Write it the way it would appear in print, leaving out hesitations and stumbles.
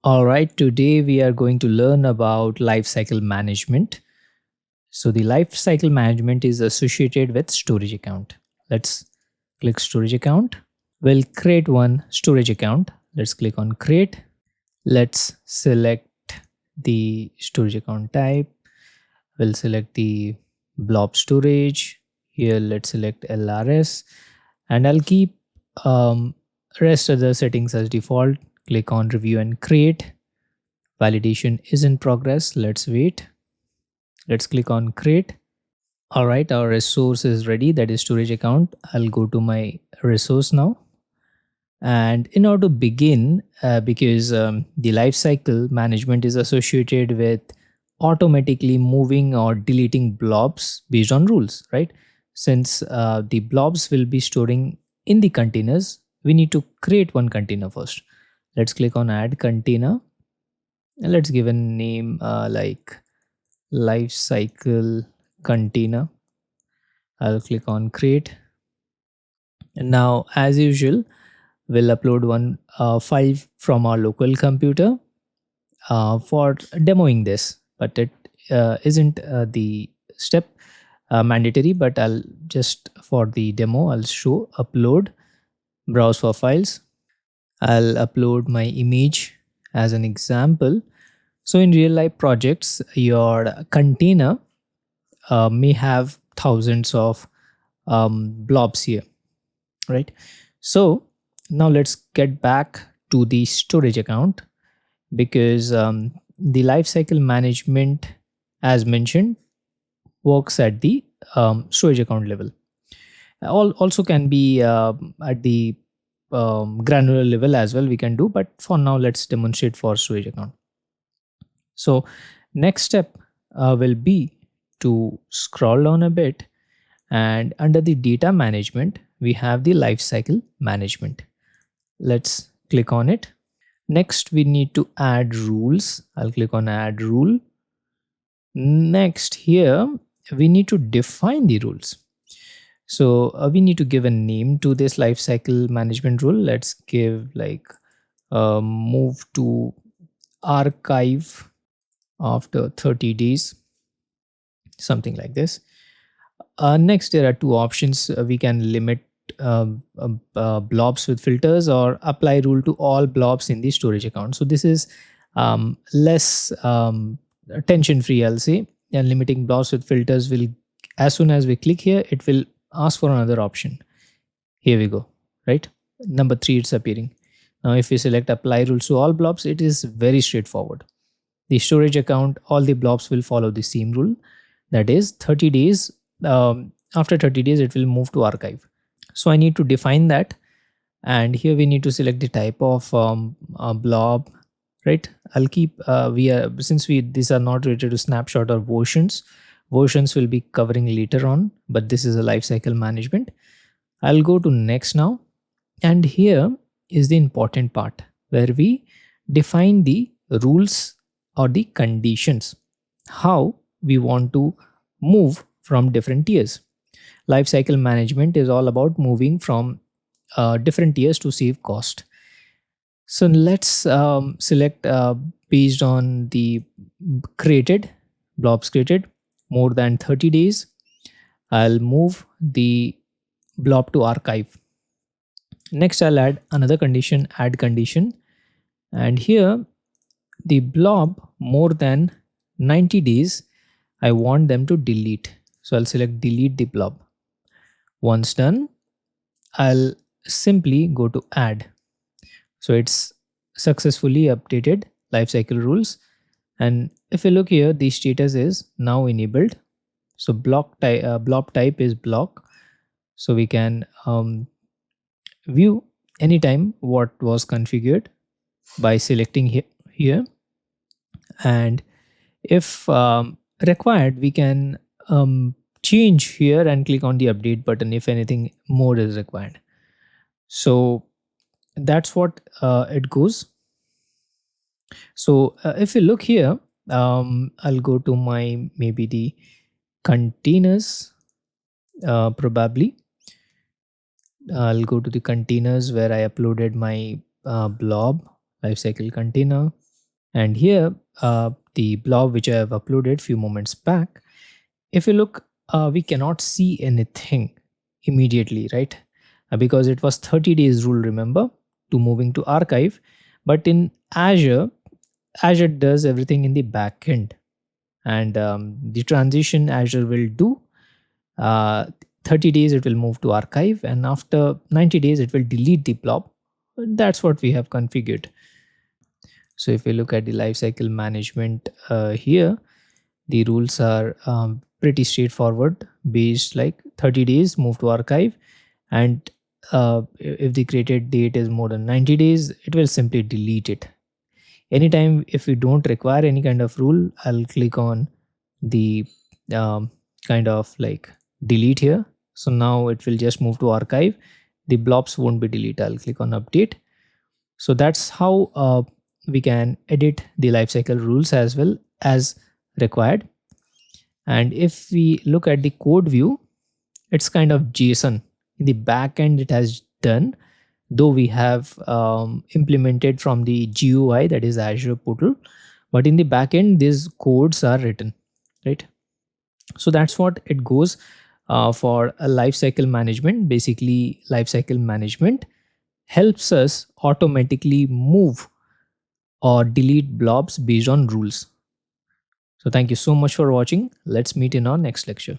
All right, today we are going to learn about lifecycle management. So the lifecycle management is associated with storage account. Let's click storage account. We'll create one storage account. Let's click on create. Let's select the storage account type. We'll select the blob storage. Here, let's select LRS, and I'll keep rest of the settings as default. Click on review and create. Validation is in progress. Let's wait. Let's click on create. All right, our resource is ready. That is storage account. I'll go to my resource now. And in order to begin, because the lifecycle management is associated with automatically moving or deleting blobs based on rules, right? Since the blobs will be storing in the containers, we need to create one container first. Let's click on add container. And let's give a name like lifecycle container. I'll click on create. And now, as usual, we'll upload one file from our local computer for demoing this, but it isn't the step mandatory, but I'll just for the demo, I'll show upload, browse for files. I'll upload my image as an example. So in real life projects, your container may have thousands of blobs here, right? So now let's get back to the storage account, because the lifecycle management, as mentioned, works at the storage account level. Also can be at the granular level as well, we can do, but for now let's demonstrate for storage account. So next step will be to scroll down a bit, and under the data management we have the lifecycle management. Let's click on it. Next we need to add rules. I'll click on add rule. Next, here we need to define the rules. So we need to give a name to this lifecycle management rule. Let's give like move to archive after 30 days, something like this. Next, there are two options. We can limit blobs with filters, or apply rule to all blobs in the storage account. So this is less tension free, I'll say. And limiting blobs with filters will, as soon as we click here, it will ask for another option. Here we go, right? Number 3, it's appearing. Now if we select apply rules to all blobs, it is very straightforward. The storage account, all the blobs will follow the same rule. That is 30 days. After 30 days, it will move to archive. So I need to define that. And here we need to select the type of blob, right? I'll keep, since these are not related to snapshot or versions will be covering later on, but this is a lifecycle management. I'll go to next now. And here is the important part where we define the rules or the conditions, how we want to move from different tiers. Lifecycle management is all about moving from different tiers to save cost. So let's select based on the created, blobs created more than 30 days. I'll move the blob to archive. Next, I'll add another condition, add condition. And here, the blob more than 90 days, I want them to delete. So I'll select delete the blob. Once done, I'll simply go to add. So it's successfully updated lifecycle rules. And if you look here, the status is now enabled. So blob type is block. So we can view anytime what was configured by selecting here. And if required, we can change here and click on the update button if anything more is required. So that's what it goes. So if you look here, I'll go to my maybe the containers, probably. I'll go to the containers where I uploaded my blob lifecycle container. And here, the blob which I have uploaded few moments back, if you look, we cannot see anything immediately, right? Because it was 30 days rule, remember, to moving to archive. But in Azure does everything in the back end, and the transition Azure will do. Uh, 30 days it will move to archive, and after 90 days it will delete the blob. That's what we have configured. So if we look at the lifecycle management here, the rules are pretty straightforward, based like 30 days move to archive, and if the created date is more than 90 days, it will simply delete it. Anytime if we don't require any kind of rule, I'll click on the um, kind of like delete here. So now it will just move to archive. The blobs won't be deleted. I'll click on update. So that's how we can edit the lifecycle rules as well as required. And if we look at the code view, it's kind of JSON. In the back end, it has done, though we have implemented from the GUI, that is Azure portal, but in the back end, these codes are written, right? So that's what it goes for a lifecycle management. Basically, lifecycle management helps us automatically move or delete blobs based on rules. So thank you so much for watching. Let's meet in our next lecture.